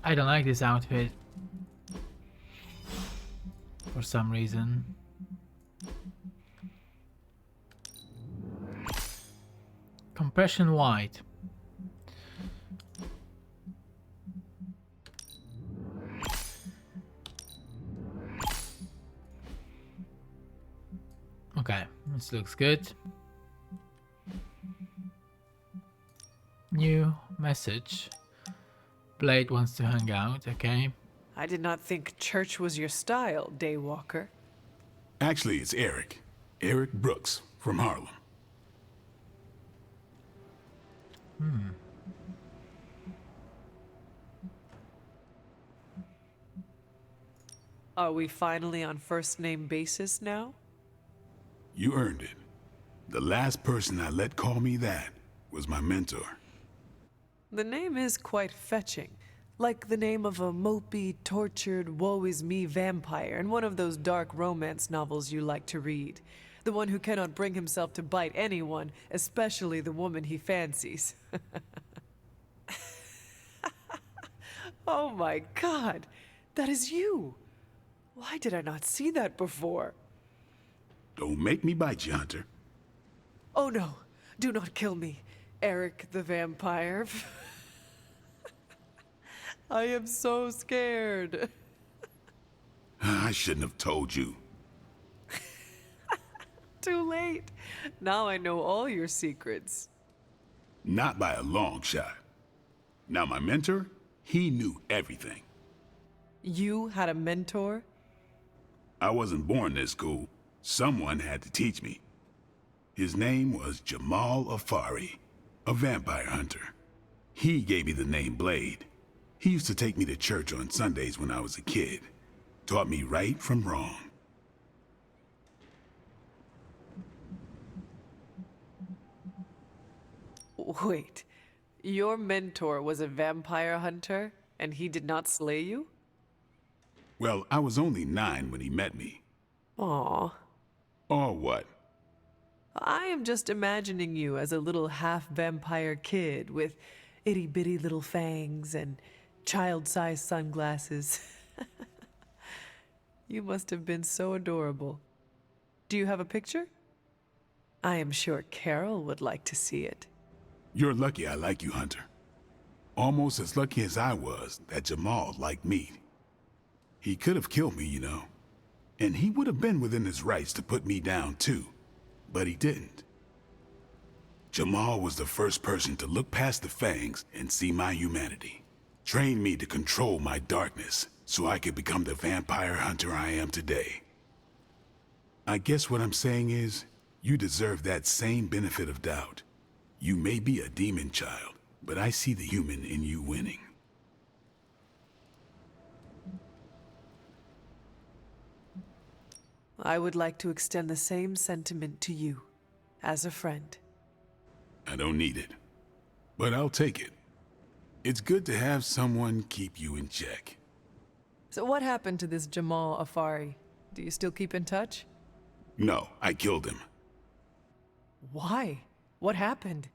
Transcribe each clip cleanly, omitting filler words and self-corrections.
I don't like this outfit. For some reason. Compression white. Okay, this looks good. New message. Blade wants to hang out, okay. I did not think church was your style, Daywalker. Actually, it's Eric. Eric Brooks from Harlem. Are we finally on first name basis now? You earned it. The last person I let call me that was my mentor. The name is quite fetching. Like the name of a mopey, tortured, woe-is-me vampire in one of those dark romance novels you like to read. The one who cannot bring himself to bite anyone, especially the woman he fancies. Oh my God, that is you! Why did I not see that before? Don't make me bite you, Hunter. Oh no, do not kill me, Eric the vampire. I am so scared. I shouldn't have told you. Too late. Now I know all your secrets. Not by a long shot. Now my mentor, he knew everything. You had a mentor? I wasn't born this cool. Someone had to teach me. His name was Jamal Afari, a vampire hunter. He gave me the name Blade. He used to take me to church on Sundays when I was a kid. Taught me right from wrong. Wait, your mentor was a vampire hunter, and he did not slay you? Well, I was only 9 when he met me. Aw. Or what? I am just imagining you as a little half-vampire kid with itty-bitty little fangs and child-sized sunglasses. You must have been so adorable. Do you have a picture? I am sure Carol would like to see it. You're lucky I like you, Hunter. Almost as lucky as I was that Jamal liked me. He could have killed me, you know. And he would have been within his rights to put me down too. But he didn't. Jamal was the first person to look past the fangs and see my humanity. Trained me to control my darkness so I could become the vampire hunter I am today. I guess what I'm saying is, you deserve that same benefit of doubt. You may be a demon child, but I see the human in you winning. I would like to extend the same sentiment to you, as a friend. I don't need it, but I'll take it. It's good to have someone keep you in check. So what happened to this Jamal Afari? Do you still keep in touch? No, I killed him. Why? What happened?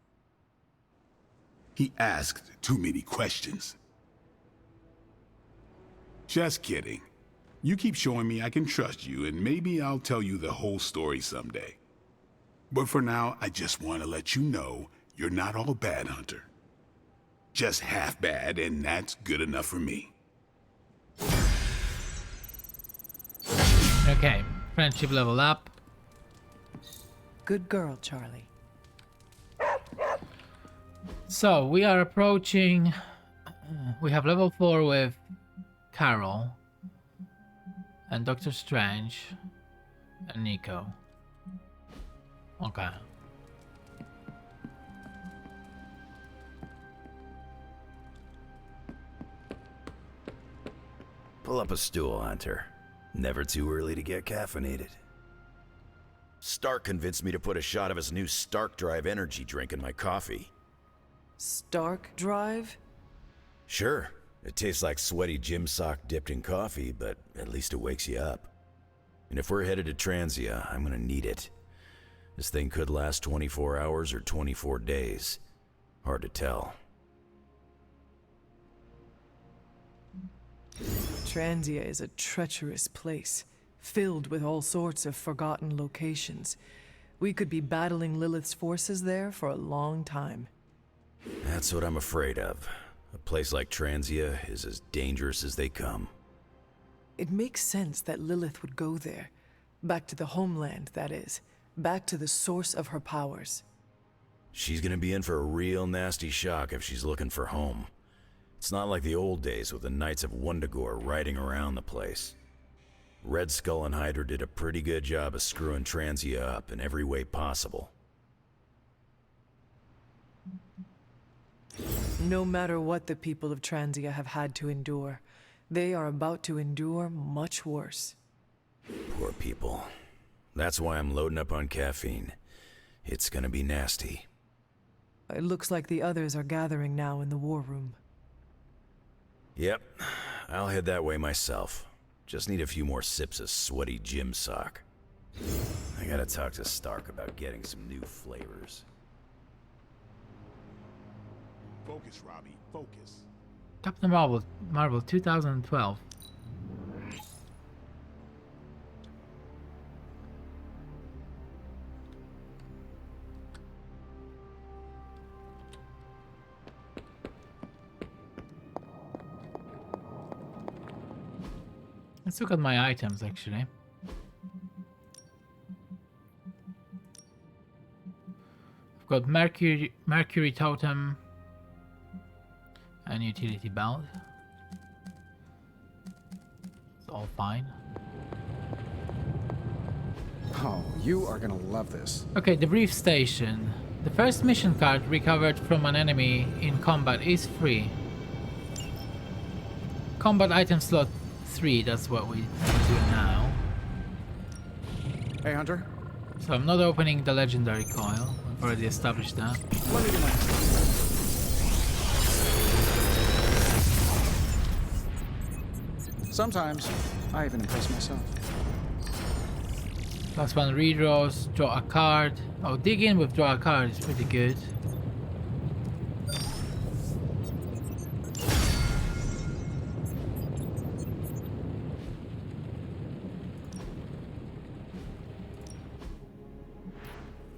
He asked too many questions. Just kidding. You keep showing me I can trust you, and maybe I'll tell you the whole story someday. But for now, I just want to let you know you're not all bad, Hunter. Just half bad, and that's good enough for me. Okay, friendship level up. Good girl, Charlie. So we are approaching. We have level 4 with Carol and Doctor Strange and Nico. Okay. Pull up a stool, Hunter. Never too early to get caffeinated. Stark convinced me to put a shot of his new Stark Drive energy drink in my coffee. Stark Drive? Sure, it tastes like sweaty gym sock dipped in coffee, but at least it wakes you up. And if we're headed to Transia, I'm gonna need it. This thing could last 24 hours or 24 days. Hard to tell. Transia is a treacherous place, filled with all sorts of forgotten locations. We could be battling Lilith's forces there for a long time. That's what I'm afraid of. A place like Transia is as dangerous as they come. It makes sense that Lilith would go there. Back to the homeland, that is. Back to the source of her powers. She's gonna be in for a real nasty shock if she's looking for home. It's not like the old days with the Knights of Wundagore riding around the place. Red Skull and Hydra did a pretty good job of screwing Transia up in every way possible. No matter what the people of Transia have had to endure, they are about to endure much worse. Poor people. That's why I'm loading up on caffeine. It's gonna be nasty. It looks like the others are gathering now in the war room. Yep, I'll head that way myself. Just need a few more sips of sweaty gym sock. I gotta talk to Stark about getting some new flavors. Focus, Robbie, focus. Captain Marvel 2012. Let's look at my items actually. I've got Mercury Totem and utility belt. It's all fine. Oh, you are gonna love this. Okay, the brief station. The first mission card recovered from an enemy in combat is free. Combat item slot 3, that's what we do now. Hey, Hunter. So I'm not opening the legendary coil. We've already established that. Let me do my... Sometimes, I even impress myself. Plus 1 redraws, draw a card. Oh, dig in with draw a card is pretty good.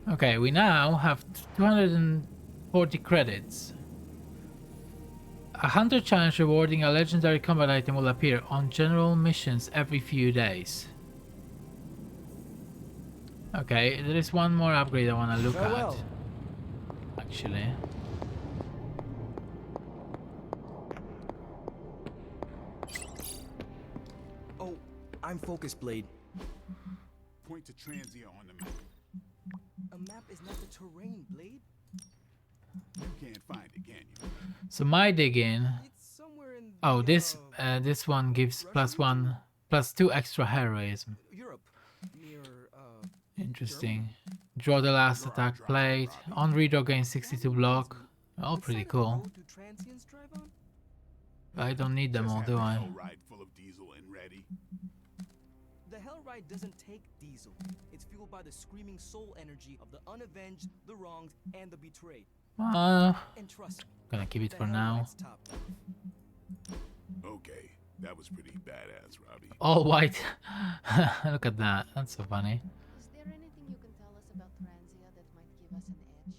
Okay, we now have 240 credits. A hunter challenge rewarding a legendary combat item will appear on general missions every few days. Okay, there is one more upgrade I want to look at. Actually. Oh, I'm focused, Blade. Point to Transia on the map. A map is not the terrain, Blade. You can't find it, can you? So my dig in. It's somewhere in Oh, this one gives +2 extra heroism. Europe, near Interesting. Draw the last attack plate. On redraw gain 62 block. All pretty cool. Do transients drive on? I don't need them all, do I? Ride full of diesel and ready. The Hell Ride doesn't take diesel. It's fueled by the screaming soul energy of the unavenged, the wronged, and the betrayed. And trust me, Gonna keep it the for Hell now. Ride's top notch. Okay, that was pretty badass, Robbie. All white. Look at that. That's so funny. Is there anything you can tell us about Transia that might give us an edge?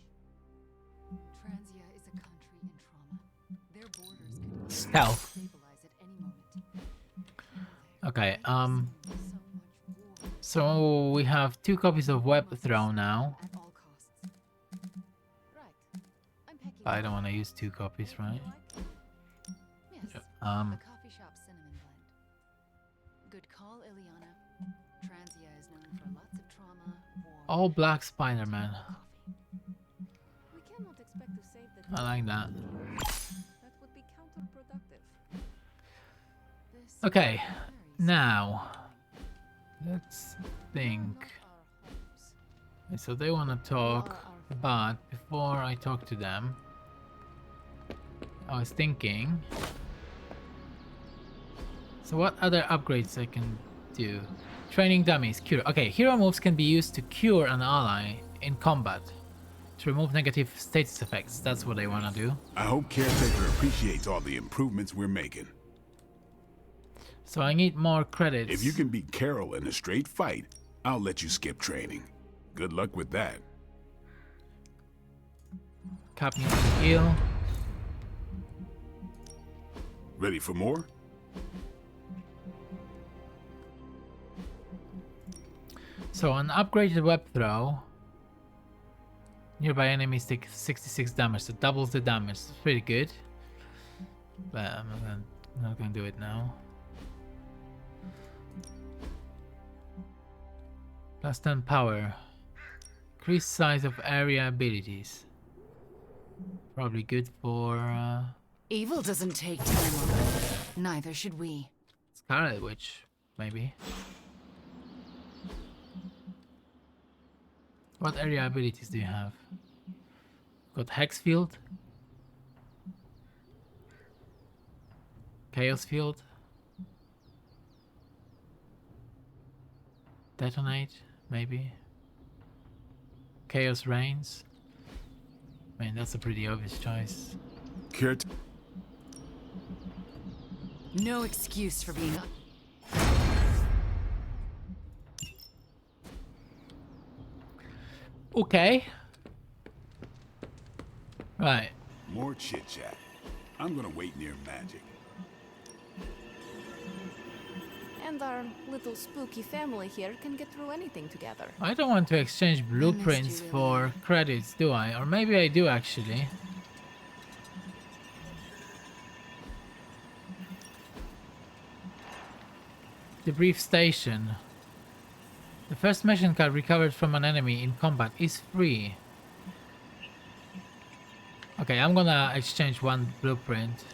Transia is a country in trauma. Their borders can Stealth. stabilize at any moment. Okay, So much war so we have 2 copies of Web Throw now. at all costs. Right. I'm packing. But I don't want to use 2 copies, right? Yes. Um, A coffee shop cinnamon blend. Good call, Ileana. Transia is known for lots of trauma, war, all black Spider-Man. coffee. We cannot expect to save the I like that. That would be counterproductive. This Okay, varies. now let's think. Not our homes. So they want to talk, but before I talk to them, I was thinking. So what other upgrades I can do? Training dummies, cure. Okay, hero moves can be used to cure an ally in combat to remove negative status effects. That's what they want to do. I hope Caretaker appreciates all the improvements we're making. So I need more credits. If you can beat Carol in a straight fight, I'll let you skip training. Good luck with that. Cap needs to heal. Ready for more? So an upgraded web throw. Nearby enemies take 66 damage, so doubles the damage. It's pretty good. But I'm not gonna do it now. Plus 10 power. Increased size of area abilities. Probably good for Evil doesn't take time on Earth. Neither should we. Scarlet Witch, maybe. What area abilities do you have? Got Hex Field, Chaos Field, Detonate, maybe. Chaos Reigns. I mean, that's a pretty obvious choice. Kurt, No excuse for being. Okay. Right. more chit chat. I'm gonna wait near magic. And our little spooky family here can get through anything together. I don't want to exchange blueprints you, for Lilith. credits, do I? Or maybe I do actually. Debrief station. The first mission card recovered from an enemy in combat is free. Okay, I'm gonna exchange one blueprint.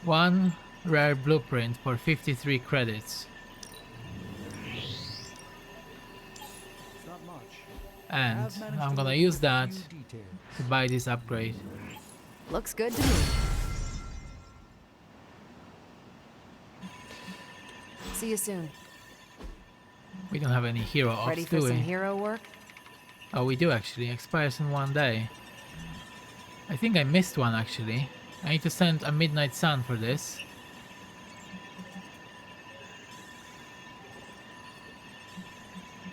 One rare blueprint for 53 credits. It's not much. And I've managed I'm to gonna work use with a that few details. to buy this upgrade. Looks good to me. See you soon. We don't have any hero Ready ops, for do some we? hero work? Oh, we do actually. Expires in 1 day. I think I missed one actually. I need to send a Midnight Sun for this.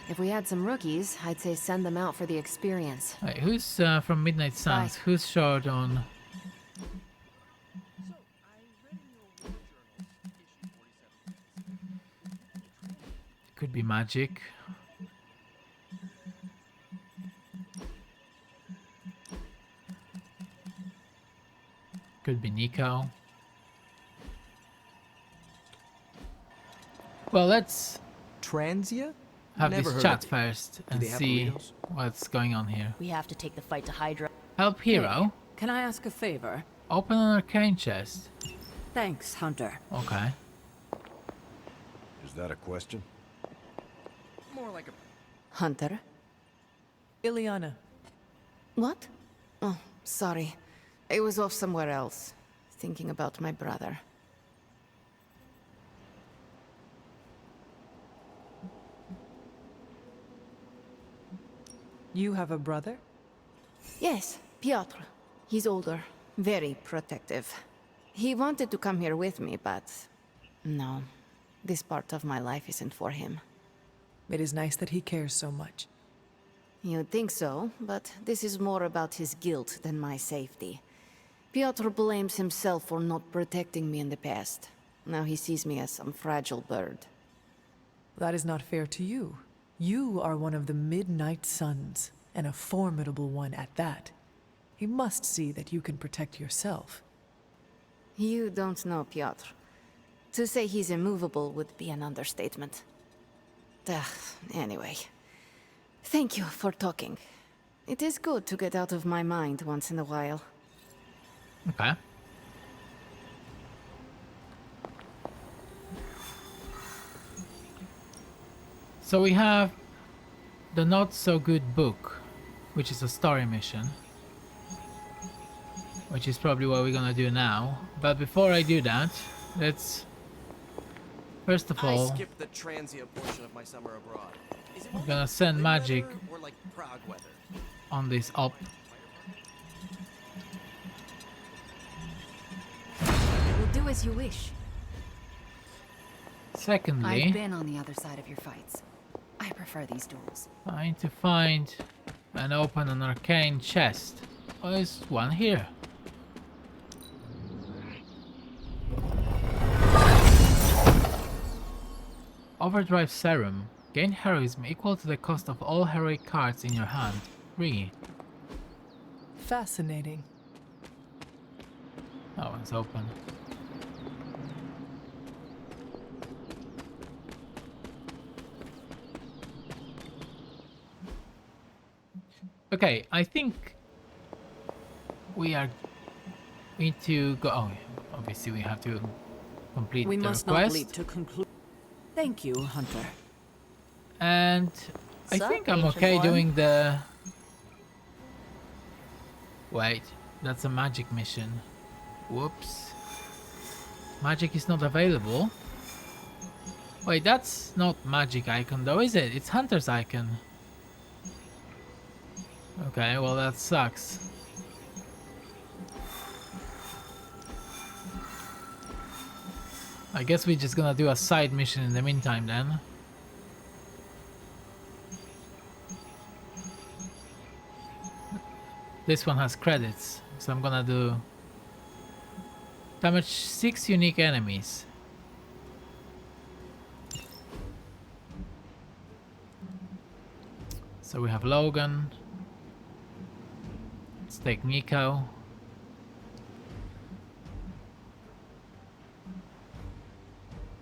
If we had some rookies, I'd say send them out for the experience. Wait, who's from Midnight Suns? Bye. Who's short on? Could be Magic. Could be Nico. Well, let's Transia? have Never this heard chat of it. first and they have see burritos? what's going on here. We have to take the fight to Hydra. Help hero. Can I ask a favor? Open an arcane chest. Thanks, Hunter. Okay. Is that a question? More like a Hunter? Ileana, What? Oh, sorry. I was off somewhere else, thinking about my brother. you have a brother? Yes, Piotr. He's older, very protective. He wanted to come here with me, but no, this part of my life isn't for him. It is nice that he cares so much. You'd think so, but this is more about his guilt than my safety. Piotr blames himself for not protecting me in the past. Now he sees me as some fragile bird. That is not fair to you. You are one of the Midnight Suns, and a formidable one at that. He must see that you can protect yourself. You don't know Piotr. To say he's immovable would be an understatement. Anyway. Thank you for talking. It is good to get out of my mind once in a while. Okay. So we have the not so good book, which is a story mission, which is probably what we're gonna do now. But before I do that, let's first of I all, skipped the Transia portion of my summer abroad. Is it we're more gonna like send good magic weather or like Prague weather? on this op. do as you wish. Secondly, I've been on the other side of your fights. I prefer these duels. trying to find and open an arcane chest. Oh, there's one here. Overdrive Serum. Gain heroism equal to the cost of all heroic cards in your hand. 3. Fascinating. Oh, it's open. Okay, I think we need to go. Oh, obviously we have to complete We the must not request. leap to conclude. Thank you, Hunter. And I Sup, think I'm ancient okay one? doing the... Wait, that's a magic mission. Whoops. Magic is not available. Wait, that's not magic icon though, is it? It's Hunter's icon. Okay, well that sucks. I guess we're just gonna do a side mission in the meantime then. This one has credits, so I'm gonna do damage 6 unique enemies. So we have Logan. Let's take Nico.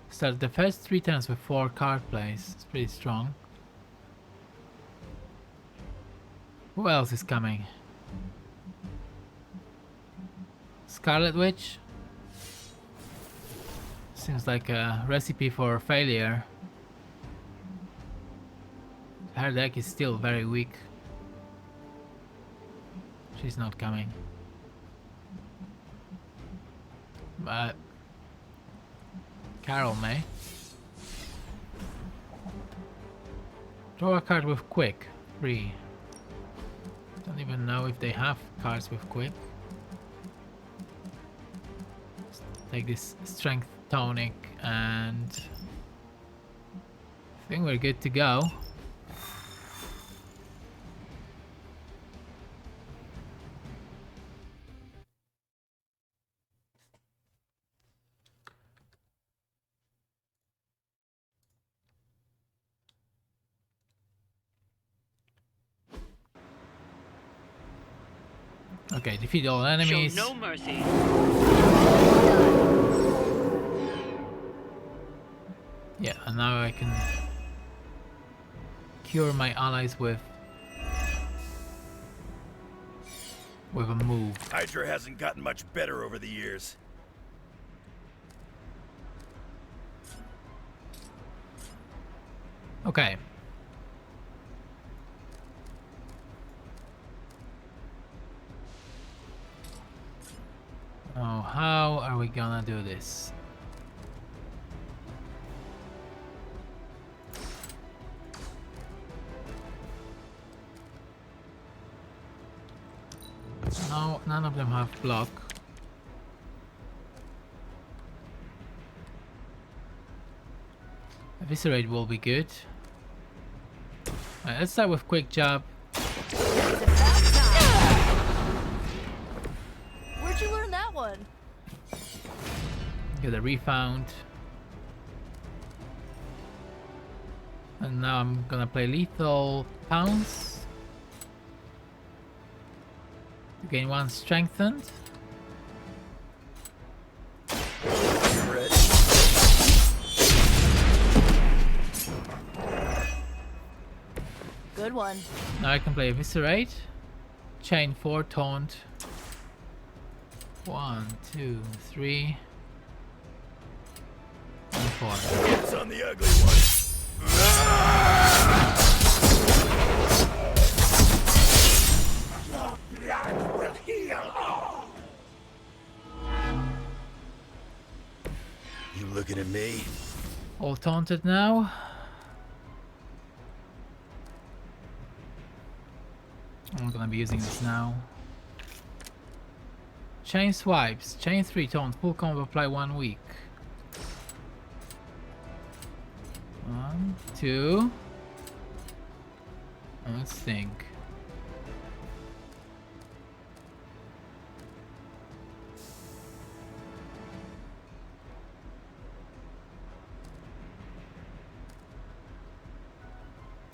Start the first 3 turns with 4 card plays. It's pretty strong. Who else is coming? Scarlet Witch? Seems like a recipe for failure. Her deck is still very weak. She's not coming. But Carol may. Draw a card with Quick. 3. Don't even know if they have cards with Quick. Let's take this Strength Tonic and I think we're good to go. Okay, defeat all enemies. Show no mercy. Yeah, and now I can cure my allies with a move. Hydra hasn't gotten much better over the years. Okay. Oh, how are we gonna do this? No, none of them have block. Eviscerate will be good. Alright, let's start with quick jab. It's about time. Where'd you learn that one? Get a refound. And now I'm gonna play lethal pounce. To gain 1 strengthened. Good one. Now I can play Eviscerate. Chain 4 taunt. 1, 2, 3. And 4. It's on the ugly one. You looking at me? All taunted now. I'm gonna be using this now. chain swipes, chain 3 taunt, full combo apply 1 week. 1, 2. Let's think.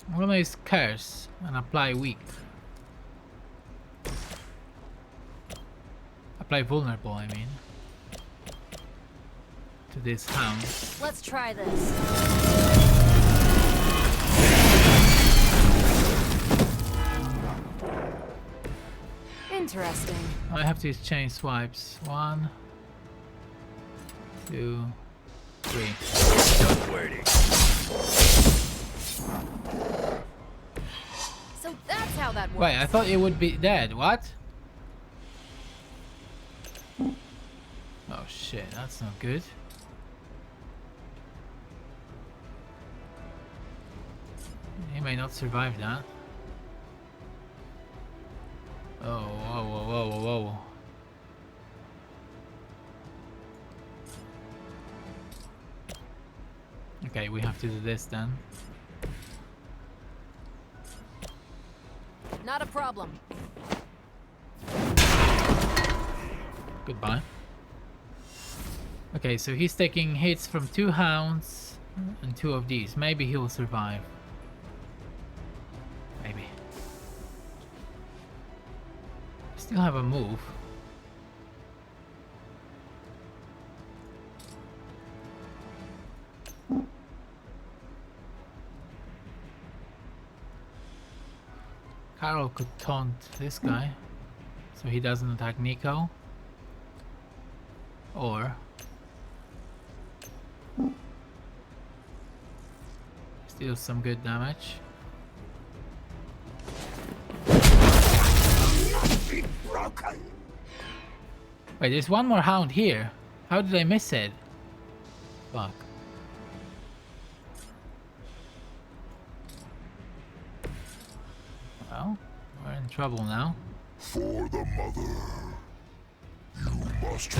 I'm gonna use curse and apply weak. Apply vulnerable, I mean. To this hound. Let's try this. Interesting. I have to use chain swipes. 1, 2, 3. Stop waiting. So that's how that works. Wait, I thought it would be dead. What? Oh shit, that's not good. He may not survive that. Oh, whoa, whoa, whoa, whoa, whoa. Okay, we have to do this then. Not a problem. Goodbye. Okay, so he's taking hits from 2 hounds and 2 of these. Maybe he'll survive. Maybe. Still have a move. Carol could taunt this guy so he doesn't attack Nico. Or still some good damage. Wait, there's one more hound here. How did I miss it? Fuck. Well, we're in trouble now. For the mother, you must.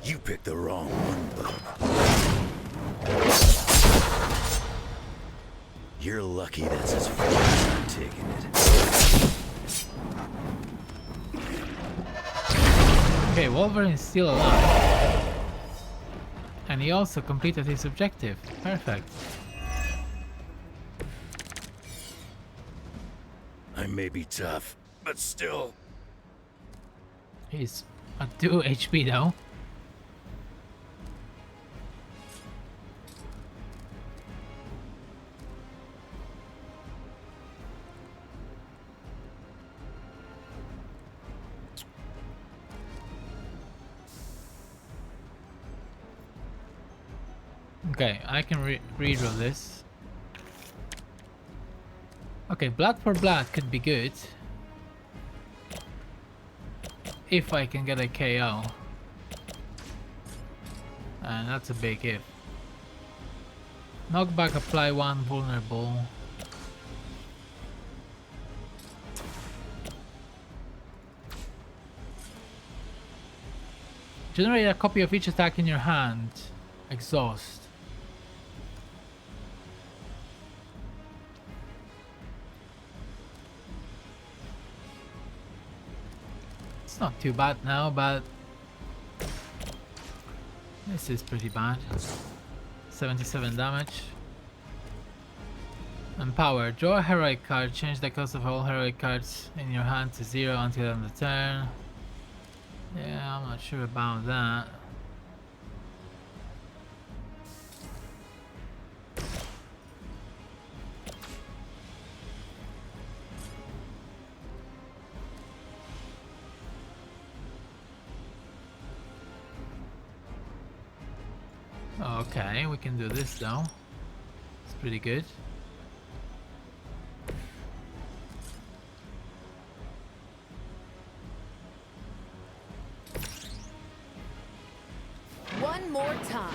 You picked the wrong one, bub. You're lucky that's as far as I'm taking it. Okay, Wolverine's still alive. And he also completed his objective. Perfect. I may be tough, but still. He's at 2 HP though. Okay, I can reroll this. Okay, blood for blood could be good. If I can get a KO. And that's a big if. Knockback, apply 1 vulnerable. Generate a copy of each attack in your hand. Exhaust. It's not too bad now, but this is pretty bad. 77 damage. And power. Draw a heroic card. Change the cost of all heroic cards in your hand to 0 until end of turn. Yeah, I'm not sure about that. Okay, we can do this though. It's pretty good. One more time.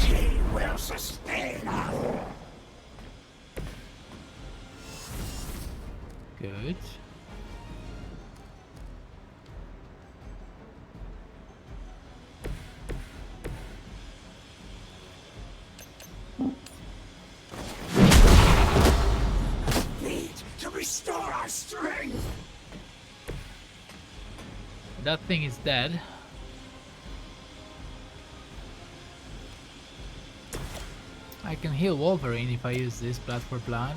She will sustain us. Good. Need to restore our strength. That thing is dead. I can heal Wolverine if I use this blood for blood.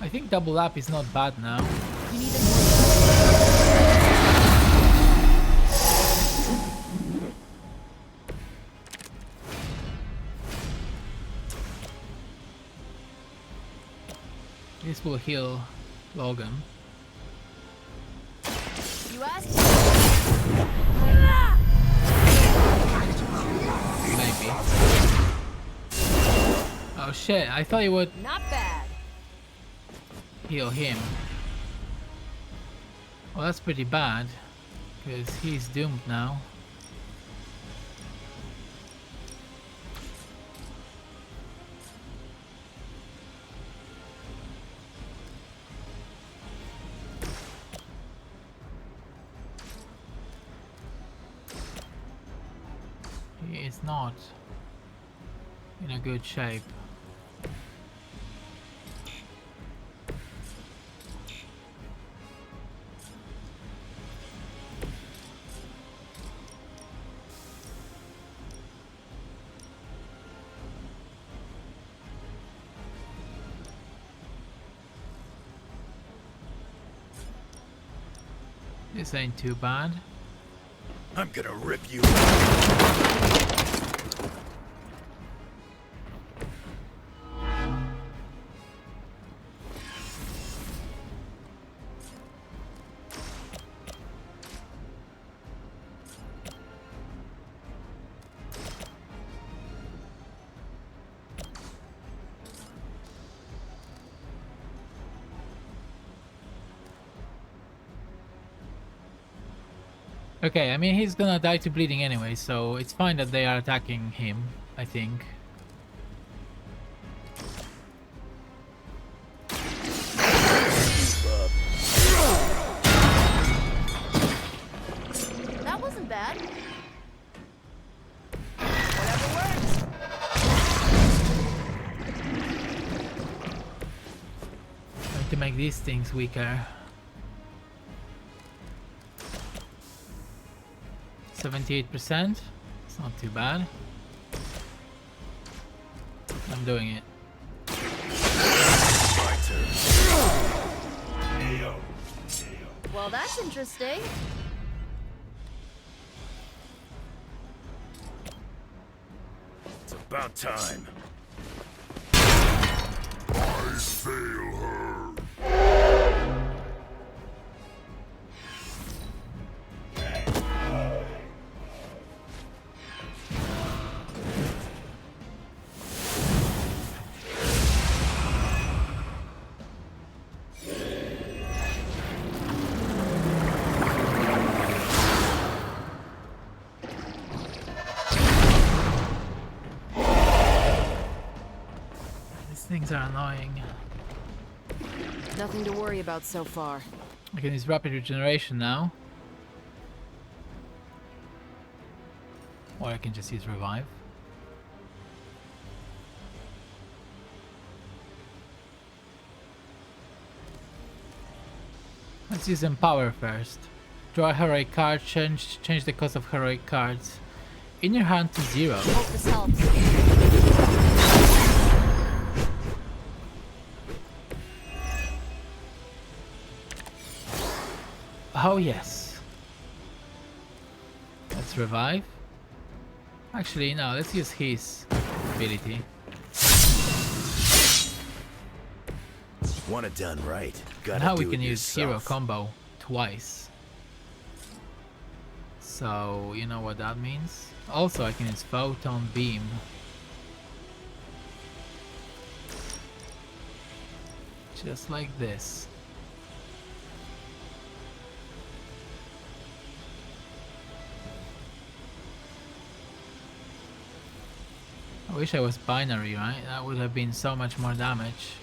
I think double up is not bad now. You need a This will heal Logan. You asked. Maybe. Oh shit, I thought it would Not bad. heal him. Well, that's pretty bad, because he's doomed now. He is not in a good shape. This ain't too bad. I'm gonna rip you. Okay, I mean he's gonna die to bleeding anyway, so it's fine that they are attacking him, I think. That wasn't bad. Whatever works. Trying to make these things weaker. 78%. It's not too bad. I'm doing it. My turn. Well, that's interesting. It's about time. I fail her. These things are annoying. Nothing to worry about so far. I can use rapid regeneration now. Or I can just use revive. Let's use empower first. Draw a heroic card, change the cost of heroic cards in your hand to 0. Hope this helps. Oh yes. Let's revive. Actually no, let's use his ability. Want it done right. Gotta Now do we can it use hero yourself. combo twice. So you know what that means? Also I can use photon beam. Just like this. I wish I was binary, right? That would have been so much more damage.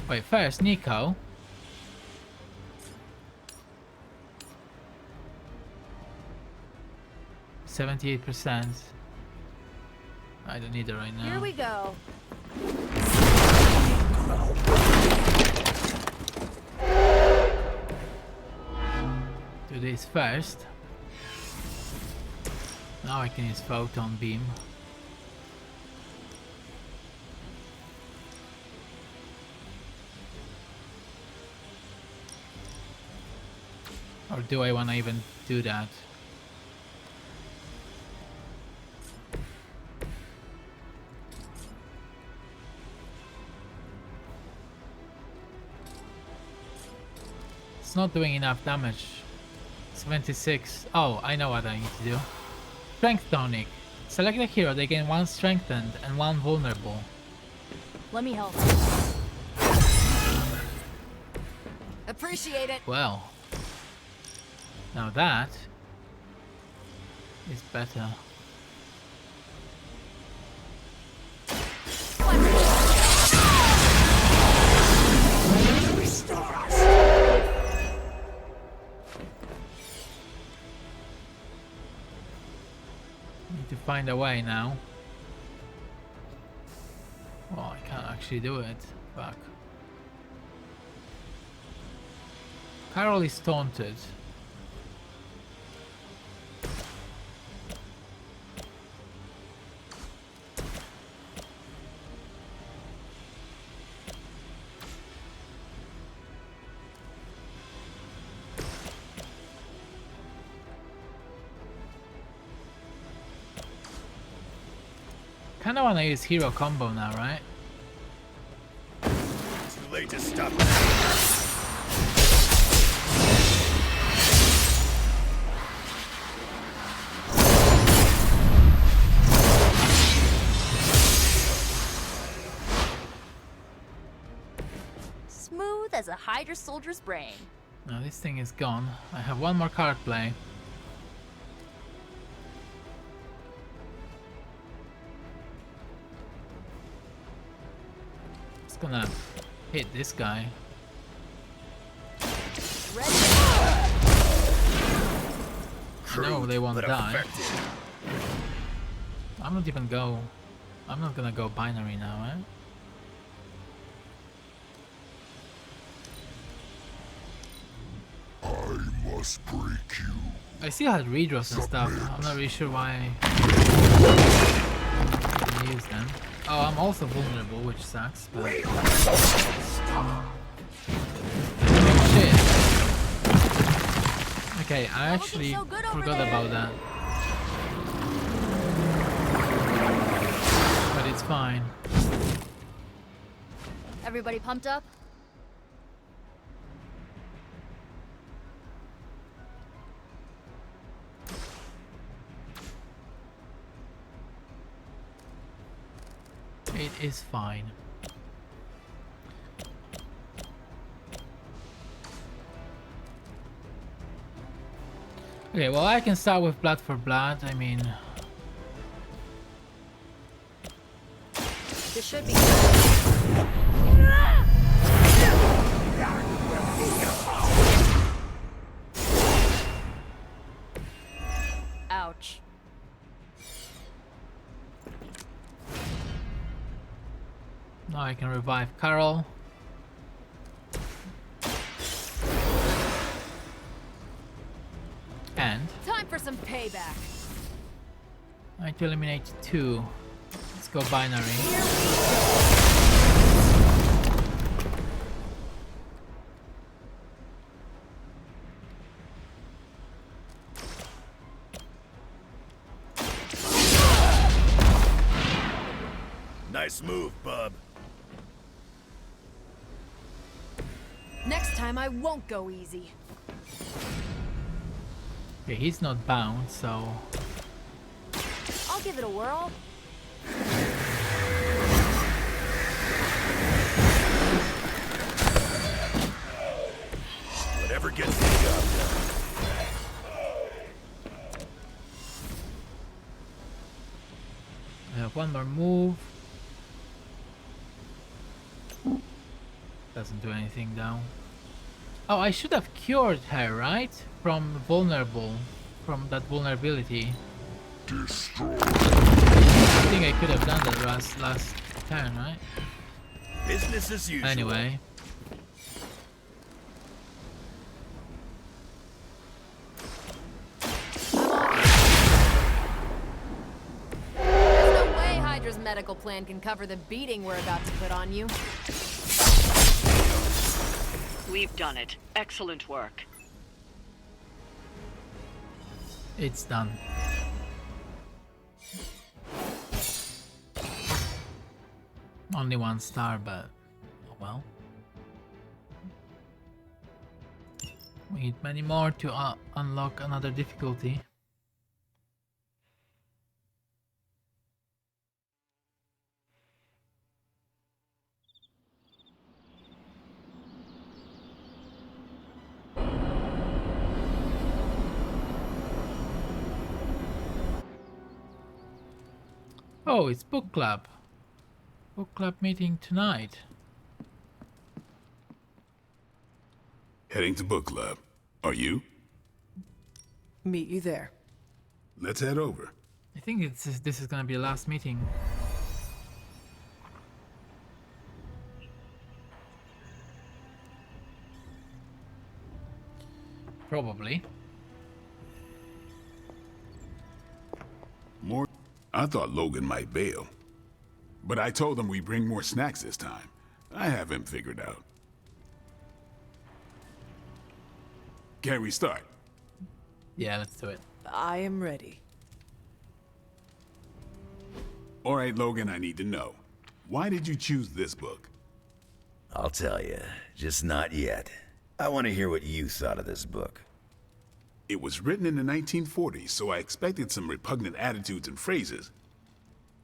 Wait, first, Nico. %78%. I don't need it right now. Here we go. Do this first. Now I can use photon beam. Or do I want to even do that? It's not doing enough damage. 76. Oh, I know what I need to do. Strength tonic. Select a hero, they gain 1 strengthened and 1 vulnerable. Let me help. Appreciate it. Well. Now that is better. Need to find a way now. Well, I can't actually do it. Fuck. Carol is taunted. Kinda wanna use hero combo now, right? Too late to stop. Smooth as a Hydra soldier's brain. Now this thing is gone. I have one more card play. Gonna hit this guy. No, they won't die. I'm not gonna go binary now, eh? I must break you. I still had redraws and stuff. I'm not really sure why I didn't use them. Oh, I'm also vulnerable, which sucks, but... Shit. Okay, I actually forgot about that. But it's fine. Everybody pumped up? It is fine. Okay, well I can start with blood for blood, I mean... This should be Ouch. Now I can revive Carol. And Time for some payback. I need to eliminate 2. Let's go binary. Nice move, bub. Next time I won't go easy. Okay, he's not bound, so... I'll give it a whirl. never gets the job done. I have one more move. Doesn't do anything though. Oh, I should have cured her, right? From that vulnerability. Destroy. I think I could have done that last turn, right? Business as usual. Anyway. There's no way Hydra's medical plan can cover the beating we're about to put on you. We've done it. Excellent work. It's done. Only 1 star, but oh well. We need many more to unlock another difficulty. Oh, it's book club. Book club meeting tonight. Heading to book club. Are you? Meet you there. Let's head over. I think this is gonna be the last meeting. Probably. More? I thought Logan might bail. But I told him we bring more snacks this time. I have him figured out. Can we start? Yeah, let's do it. I am ready. All right, Logan, I need to know. Why did you choose this book? I'll tell you, just not yet. I want to hear what you thought of this book. It was written in the 1940s, so I expected some repugnant attitudes and phrases.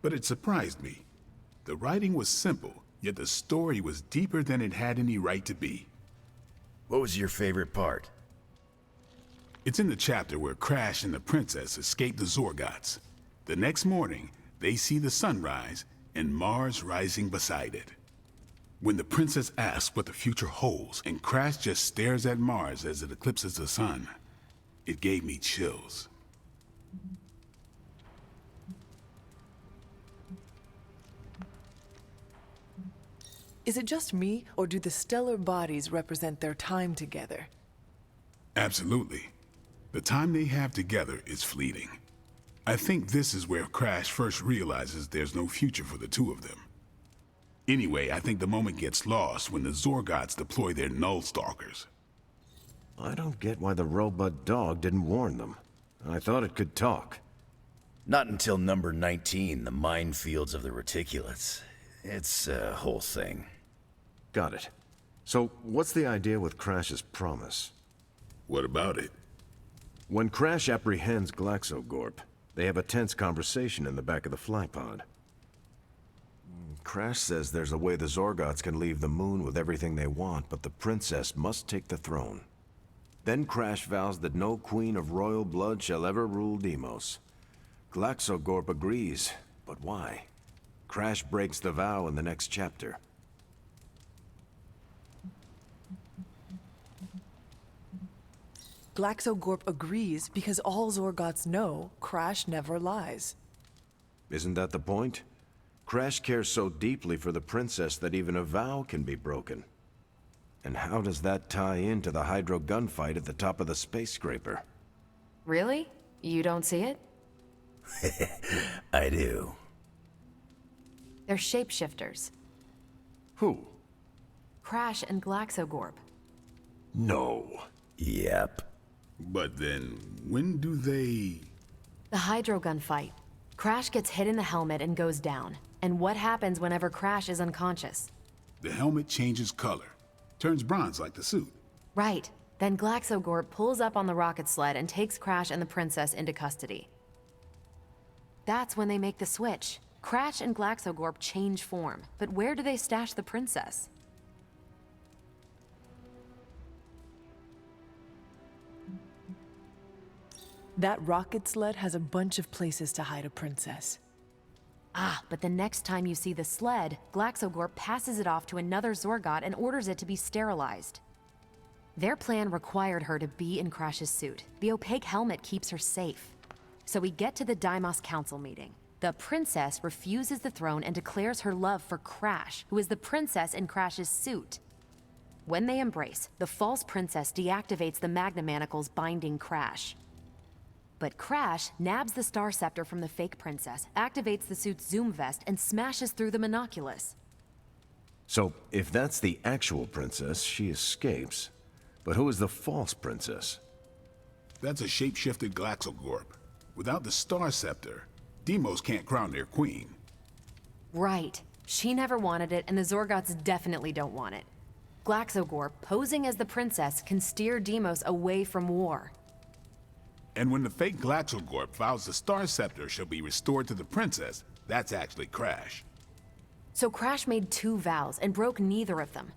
But it surprised me. The writing was simple, yet the story was deeper than it had any right to be. What was your favorite part? It's in the chapter where Crash and the princess escape the Zorgots. The next morning, they see the sun rise and Mars rising beside it. When the princess asks what the future holds and Crash just stares at Mars as it eclipses the sun, it gave me chills. Is it just me, or do the stellar bodies represent their time together? Absolutely. The time they have together is fleeting. I think this is where Crash first realizes there's no future for the two of them. Anyway, I think the moment gets lost when the Zorgots deploy their Null Stalkers. I don't get why the robot dog didn't warn them. I thought it could talk. Not until number 19, the minefields of the reticulates. It's a whole thing. Got it. So, what's the idea with Crash's promise? What about it? When Crash apprehends Glaxogorp, they have a tense conversation in the back of the flypod. Crash says there's a way the Zorgots can leave the moon with everything they want, but the princess must take the throne. Then Crash vows that no queen of royal blood shall ever rule Deimos. Glaxogorp agrees, but why? Crash breaks the vow in the next chapter. Glaxogorp agrees because all Zorgots know Crash never lies. Isn't that the point? Crash cares so deeply for the princess that even a vow can be broken. And how does that tie into the Hydra gunfight at the top of the space scraper? Really? You don't see it? I do. They're shapeshifters. Who? Crash and Glaxogorp. No. Yep. But then, when do they... The Hydro gunfight. Crash gets hit in the helmet and goes down. And what happens whenever Crash is unconscious? The helmet changes color. Turns bronze like the suit. Right. Then Glaxogorp pulls up on the rocket sled and takes Crash and the princess into custody. That's when they make the switch. Crash and Glaxogorp change form, but where do they stash the princess? That rocket sled has a bunch of places to hide a princess. Ah, but the next time you see the sled, Glaxogorp passes it off to another Zorgot and orders it to be sterilized. Their plan required her to be in Crash's suit. The opaque helmet keeps her safe. So we get to the Deimos Council meeting. The princess refuses the throne and declares her love for Crash, who is the princess in Crash's suit. When they embrace, the false princess deactivates the Magna Manacles binding Crash. But Crash nabs the Star Scepter from the fake princess, activates the suit's zoom vest, and smashes through the monoculus. So, if that's the actual princess, she escapes. But who is the false princess? That's a shape-shifted Glaxogorp. Without the Star Scepter, Deimos can't crown their queen. Right. She never wanted it, and the Zorgots definitely don't want it. Glaxogorp, posing as the princess, can steer Deimos away from war. And when the fake Glaxogorp vows the Star Scepter shall be restored to the princess, that's actually Crash. So Crash made 2 vows and broke neither of them.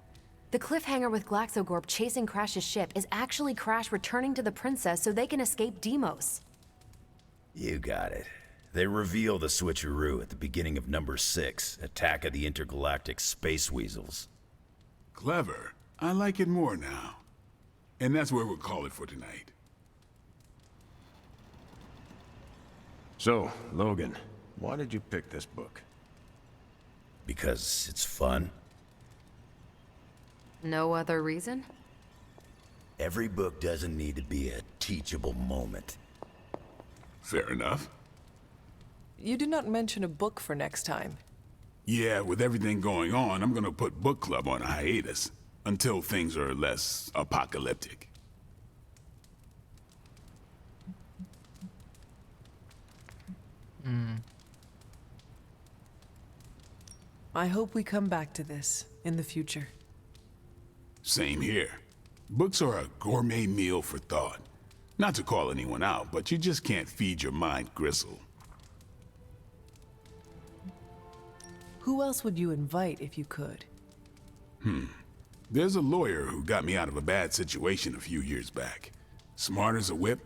The cliffhanger with Glaxogorp chasing Crash's ship is actually Crash returning to the princess so they can escape Deimos. You got it. They reveal the switcheroo at the beginning of number 6, Attack of the Intergalactic Space Weasels. Clever. I like it more now. And that's where we'll call it for tonight. So, Logan, why did you pick this book? Because it's fun. No other reason? Every book doesn't need to be a teachable moment. Fair enough. You did not mention a book for next time. Yeah, with everything going on, I'm gonna put book club on a hiatus until things are less apocalyptic. I hope we come back to this in the future. Same here. Books are a gourmet meal for thought. Not to call anyone out, but you just can't feed your mind gristle. Who else would you invite if you could? There's a lawyer who got me out of a bad situation a few years back. Smart as a whip,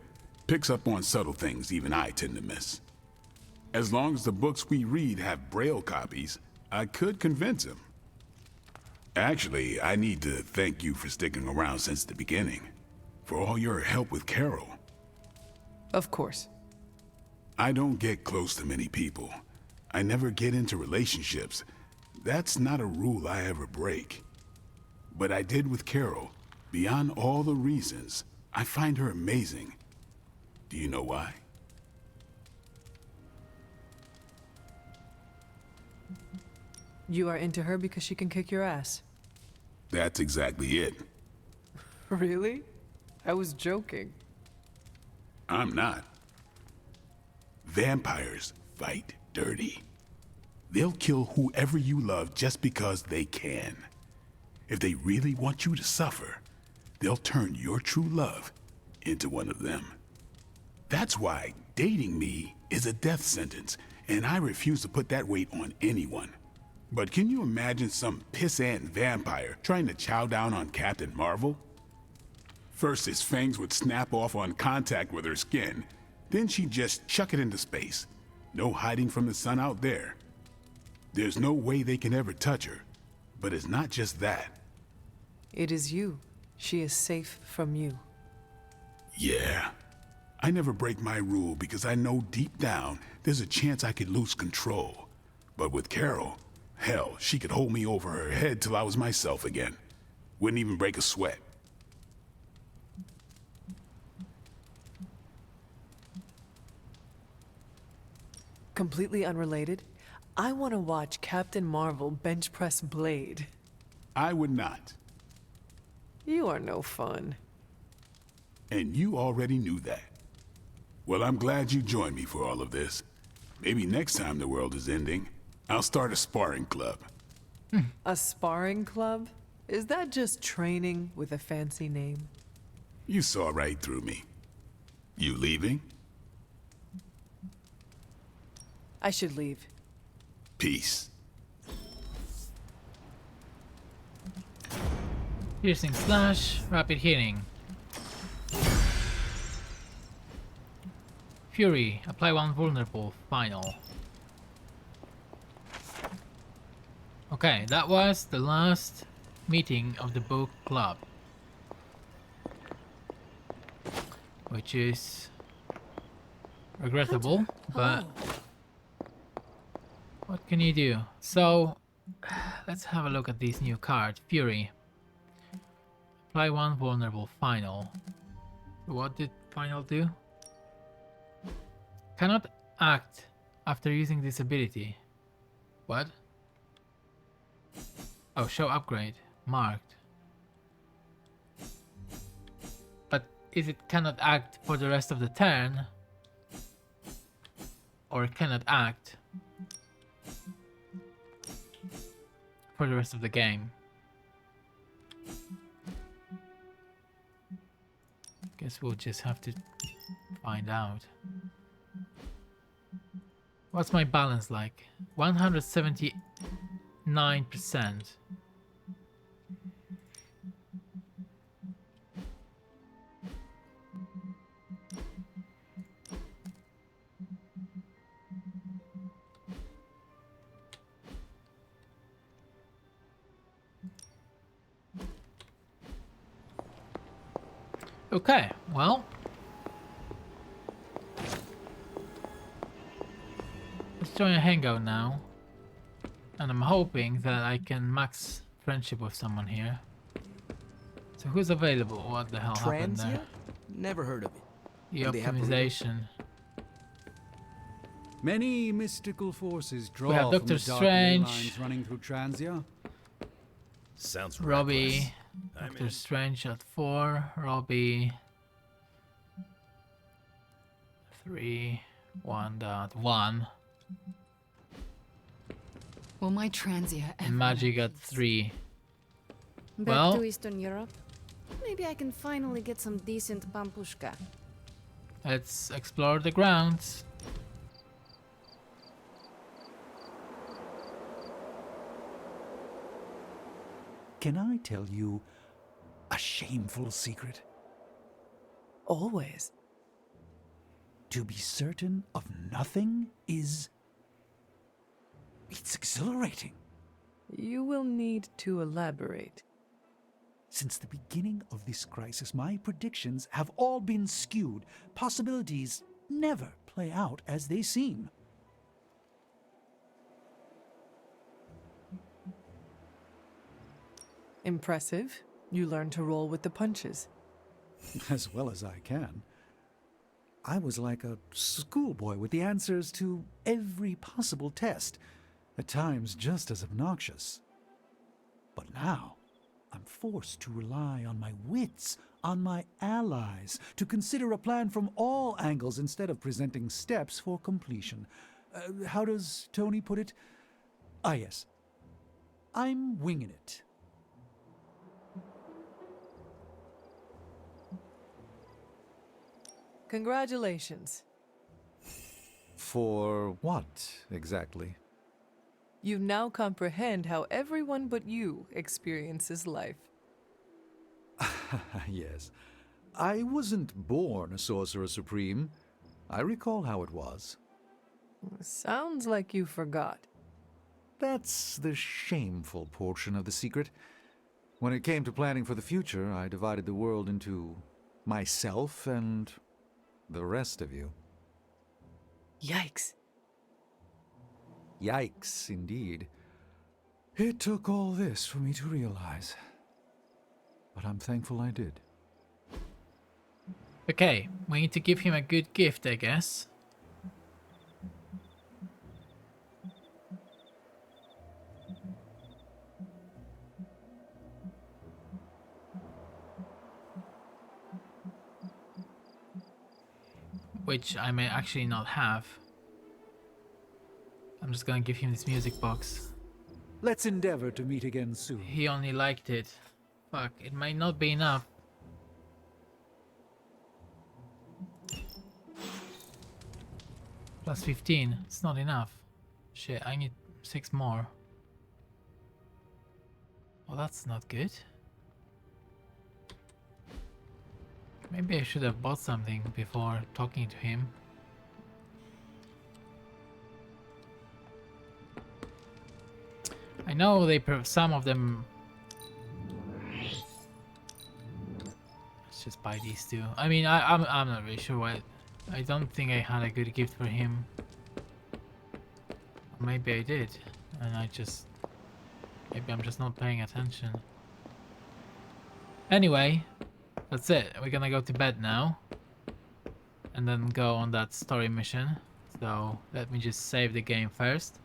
picks up on subtle things even I tend to miss. As long as the books we read have Braille copies, I could convince him. Actually, I need to thank you for sticking around since the beginning. For all your help with Carol. Of course. I don't get close to many people. I never get into relationships. That's not a rule I ever break. But I did with Carol. Beyond all the reasons, I find her amazing. Do you know why? You are into her because she can kick your ass. That's exactly it. Really? I was joking. I'm not. Vampires fight dirty. They'll kill whoever you love just because they can. If they really want you to suffer, they'll turn your true love into one of them. That's why dating me is a death sentence, and I refuse to put that weight on anyone. But can you imagine some pissant vampire trying to chow down on Captain Marvel? First, his fangs would snap off on contact with her skin. Then she'd just chuck it into space. No hiding from the sun out there. There's no way they can ever touch her. But it's not just that. It is you. She is safe from you. Yeah. I never break my rule because I know deep down there's a chance I could lose control. But with Carol, hell, she could hold me over her head till I was myself again. Wouldn't even break a sweat. Completely unrelated, I want to watch Captain Marvel bench press Blade. I would not. You are no fun. And you already knew that. Well, I'm glad you joined me for all of this. Maybe next time the world is ending, I'll start a sparring club. A sparring club? Is that just training with a fancy name? You saw right through me. You leaving? I should leave. Peace. Piercing slash, rapid healing. Fury. Apply one vulnerable. Final. Okay, that was the last meeting of the book club. Which is regrettable, but what can you do? So, let's have a look at this new card. Fury. Apply one vulnerable. Final. What did Final do? Cannot act after using this ability. What? Oh, show upgrade. Marked. But is it cannot act for the rest of the turn? Or cannot act for the rest of the game? Guess we'll just have to find out. What's my balance like? 179%. Okay, well, let's join a hangout now, and I'm hoping that I can max friendship with someone here. So who's available? What the hell happened there? Never heard of it. The Do they have optimization. Many mystical forces draw We have from Doctor the dark Strange. lines running through Transia. Sounds Robbie, reckless. I'm Doctor in. Strange at 4, Robbie 3, 1.1, Will my Transia ever and Magic end? at 3. Back Well- to Eastern Europe? Maybe I can finally get some decent pampushka. Let's explore the grounds. Can I tell you a shameful secret? Always. To be certain of nothing is... it's exhilarating. You will need to elaborate. Since the beginning of this crisis, my predictions have all been skewed. Possibilities never play out as they seem. Impressive. You learn to roll with the punches. As well as I can. I was like a schoolboy with the answers to every possible test, at times just as obnoxious. But now, I'm forced to rely on my wits, on my allies, to consider a plan from all angles instead of presenting steps for completion. How does Tony put it? Ah, yes. I'm winging it. Congratulations. For what, exactly? You now comprehend how everyone but you experiences life. Yes. I wasn't born a Sorcerer Supreme. I recall how it was. Sounds like you forgot. That's the shameful portion of the secret. When it came to planning for the future, I divided the world into myself and the rest of you. Yikes. Yikes, indeed. It took all this for me to realize. But I'm thankful I did. Okay, we need to give him a good gift, I guess. Which I may actually not have. I'm just gonna give him this music box. Let's endeavor to meet again soon. He only liked it. Fuck, it might not be enough. Plus 15, it's not enough. Shit, I need 6 more. Well, that's not good. Maybe I should have bought something before talking to him. know some of them. Let's just buy these two. I mean, I'm not really sure what. I don't think I had a good gift for him. Or maybe I did, and maybe I'm just not paying attention. Anyway, that's it. We're gonna go to bed now, and then go on that story mission. So let me just save the game first.